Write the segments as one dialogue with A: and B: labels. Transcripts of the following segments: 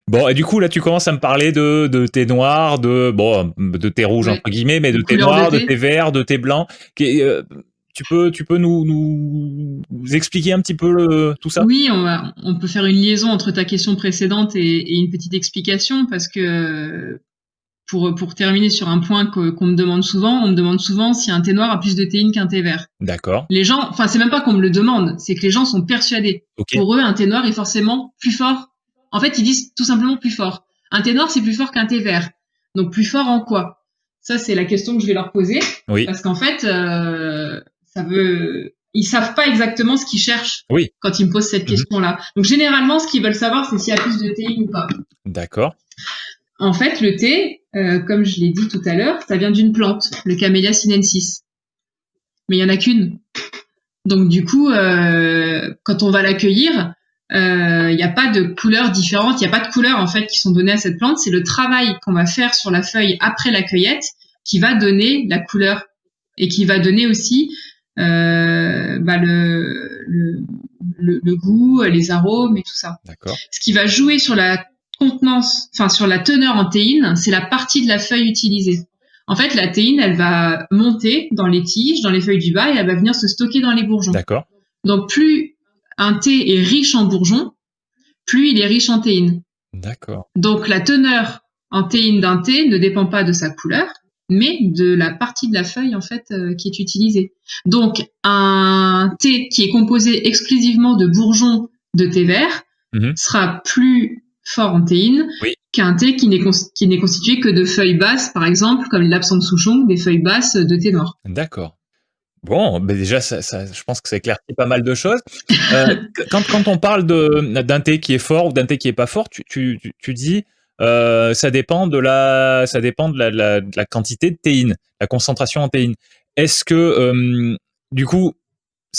A: Bon, et du coup, là, tu commences à me parler de thé noir, de thé rouge,
B: Ouais.
A: entre guillemets, mais de
B: Une
A: thé
B: couleur de
A: noir, de thé
B: thé.
A: vert, de thé blanc. Tu peux nous expliquer un petit peu tout ça?
B: Oui, on peut faire une liaison entre ta question précédente et une petite explication parce que pour terminer sur un point qu'on me demande souvent, on me demande souvent si un thé noir a plus de théine qu'un thé vert.
A: D'accord.
B: Les gens, enfin, c'est même pas qu'on me le demande, c'est que les gens sont persuadés.
A: Ok.
B: Pour eux, un thé noir est forcément plus fort. En fait, ils disent tout simplement plus fort. Un thé noir, c'est plus fort qu'un thé vert. Donc, plus fort en quoi? Ça, c'est la question que je vais leur poser.
A: Oui.
B: Parce qu'en fait, ils savent pas exactement ce qu'ils cherchent
A: Oui.
B: quand ils me posent cette
A: Mhm.
B: question-là. Donc, généralement, ce qu'ils veulent savoir, c'est s'il y a plus de théine ou pas.
A: D'accord.
B: En fait, le thé, comme je l'ai dit tout à l'heure, ça vient d'une plante, le Camellia sinensis. Mais il y en a qu'une. Donc du coup, quand on va l'accueillir, il n'y a pas de couleurs différentes, il n'y a pas de couleurs en fait qui sont données à cette plante. C'est le travail qu'on va faire sur la feuille après la cueillette qui va donner la couleur et qui va donner aussi le goût, les arômes et tout ça.
A: D'accord.
B: Ce qui va jouer sur la contenance, enfin sur la teneur en théine, c'est la partie de la feuille utilisée. En fait, la théine, elle va monter dans les tiges, dans les feuilles du bas, et elle va venir se stocker dans les bourgeons.
A: D'accord.
B: Donc, plus un thé est riche en bourgeons, plus il est riche en théine.
A: D'accord.
B: Donc, la teneur en théine d'un thé ne dépend pas de sa couleur, mais de la partie de la feuille, en fait, qui est utilisée. Donc, un thé qui est composé exclusivement de bourgeons de thé vert
A: Mhm.
B: sera plus fort en théine
A: Oui.
B: qu'un thé qui n'est constitué que de feuilles basses, par exemple, comme l'Apsang Souchong, des feuilles basses de thé noir.
A: D'accord. Bon, ben déjà, je pense que ça éclaircit pas mal de choses. Quand on parle d'un thé qui est fort ou d'un thé qui est pas fort, tu dis ça dépend de la quantité de théine, la concentration en théine. Est-ce que du coup,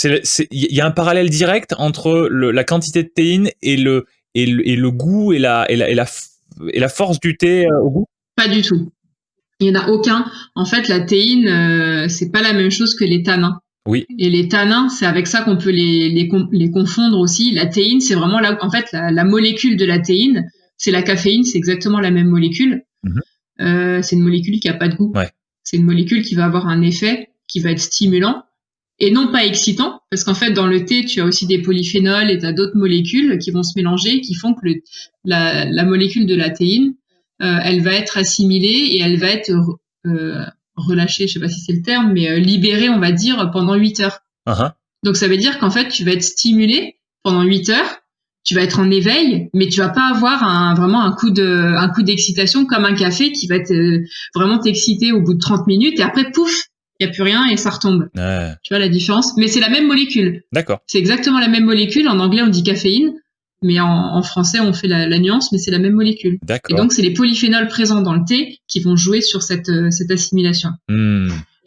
A: il y a un parallèle direct entre la quantité de théine et le goût et la force du thé au goût?
B: Pas du tout. Il n'y en a aucun. En fait, la théine, c'est pas la même chose que les tanins.
A: Oui.
B: Et les tanins, c'est avec ça qu'on peut les confondre aussi. La théine, c'est vraiment en fait, la molécule de la théine, c'est la caféine, c'est exactement la même molécule.
A: Mhm.
B: C'est une molécule qui a pas de goût.
A: Ouais.
B: C'est une molécule qui va avoir un effet qui va être stimulant et non pas excitant, parce qu'en fait, dans le thé, tu as aussi des polyphénols et tu as d'autres molécules qui vont se mélanger, qui font que la molécule de la théine, elle va être assimilée et elle va être relâchée, je sais pas si c'est le terme, mais libérée, on va dire, pendant 8 heures.
A: Uh-huh.
B: Donc ça veut dire qu'en fait, tu vas être stimulé pendant 8 heures, tu vas être en éveil, mais tu vas pas avoir vraiment un coup d'excitation comme un café qui va vraiment t'exciter au bout de 30 minutes et après, pouf, il n'y a plus rien et ça retombe.
A: Ouais.
B: Tu vois la différence? Mais c'est la même molécule.
A: D'accord.
B: C'est exactement la même molécule. En anglais, on dit caféine, mais en français, on fait la nuance, mais c'est la même molécule. Et
A: D'accord.
B: donc, c'est les polyphénols présents dans le thé qui vont jouer sur cette assimilation.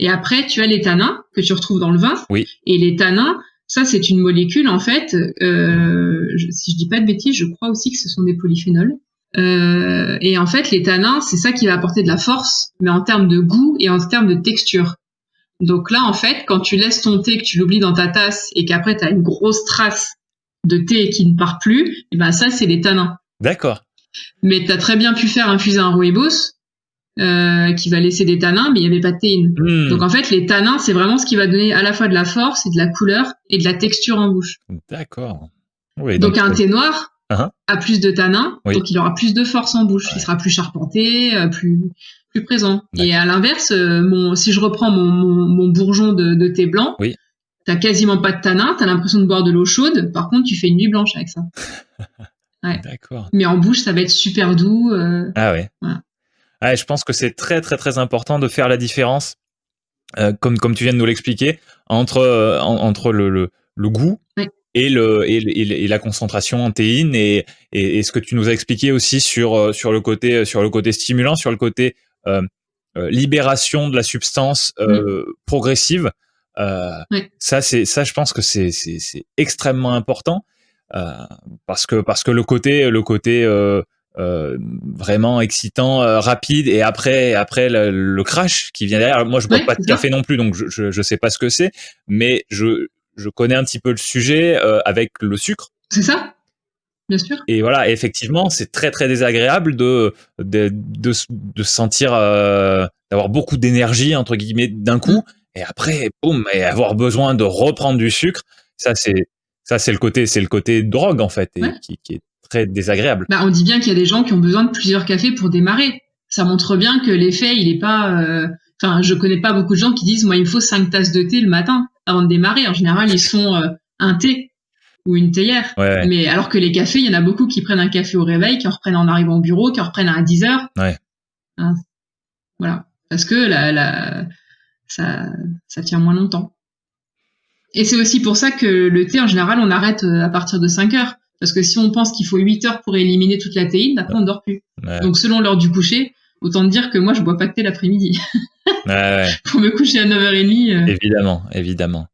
B: Et après, tu as les tanins que tu retrouves dans le vin.
A: Oui.
B: Et les tanins, ça, c'est une molécule, en fait, si je dis pas de bêtises, je crois aussi que ce sont des polyphénols. Et en fait, les tanins, c'est ça qui va apporter de la force, mais en termes de goût et en termes de texture. Donc là, en fait, quand tu laisses ton thé, que tu l'oublies dans ta tasse et qu'après, tu as une grosse trace de thé qui ne part plus, et ben ça, c'est les tanins.
A: D'accord.
B: Mais tu as très bien pu faire infuser un rooibos qui va laisser des tanins, mais il n'y avait pas de théine. Donc en fait, les tanins, c'est vraiment ce qui va donner à la fois de la force et de la couleur et de la texture en bouche.
A: D'accord. Oui,
B: donc un thé noir a plus de tanins,
A: oui.
B: Donc il aura plus de force en bouche. Ouais. Il sera plus charpenté, plus présent. D'accord. Et à l'inverse, si je reprends mon bourgeon de thé blanc,
A: oui.
B: T'as quasiment pas de tanin, t'as l'impression de boire de l'eau chaude. Par contre, tu fais une nuit blanche avec ça. Ouais.
A: D'accord.
B: Mais en bouche, ça va être super doux.
A: Ah ouais.
B: Voilà.
A: Ouais, je pense que c'est très très très important de faire la différence, comme tu viens de nous l'expliquer, entre le goût et la concentration en théine et ce que tu nous as expliqué aussi sur le côté stimulant, sur le côté libération de la substance progressive. Ça, je pense que c'est extrêmement important parce que le côté vraiment excitant, rapide, et après le crash qui vient derrière. Moi, je bois pas de café non plus, donc je sais pas ce que c'est, mais je connais un petit peu le sujet avec le sucre.
B: C'est ça. Bien sûr.
A: Et voilà, effectivement, c'est très très désagréable de se sentir d'avoir beaucoup d'énergie entre guillemets d'un coup, et après, boum, et avoir besoin de reprendre du sucre. Ça c'est le côté drogue en fait, et
B: Ouais.
A: qui est très désagréable.
B: Bah, on dit bien qu'il y a des gens qui ont besoin de plusieurs cafés pour démarrer. Ça montre bien que l'effet, il est pas. Enfin, je connais pas beaucoup de gens qui disent, moi, il me faut 5 tasses de thé le matin avant de démarrer. En général, ils sont un thé ou une théière.
A: Ouais.
B: Mais alors que les cafés, il y en a beaucoup qui prennent un café au réveil, qui en reprennent en arrivant au bureau, qui en reprennent à 10 heures.
A: Ouais.
B: Hein, voilà. Parce que ça tient moins longtemps. Et c'est aussi pour ça que le thé, en général, on arrête à partir de 5 heures. Parce que si on pense qu'il faut 8 heures pour éliminer toute la théine, après on dort plus.
A: Ouais.
B: Donc selon l'heure du coucher, autant dire que moi je bois pas de thé l'après-midi.
A: Ouais.
B: Pour me coucher à 9h30.
A: Évidemment.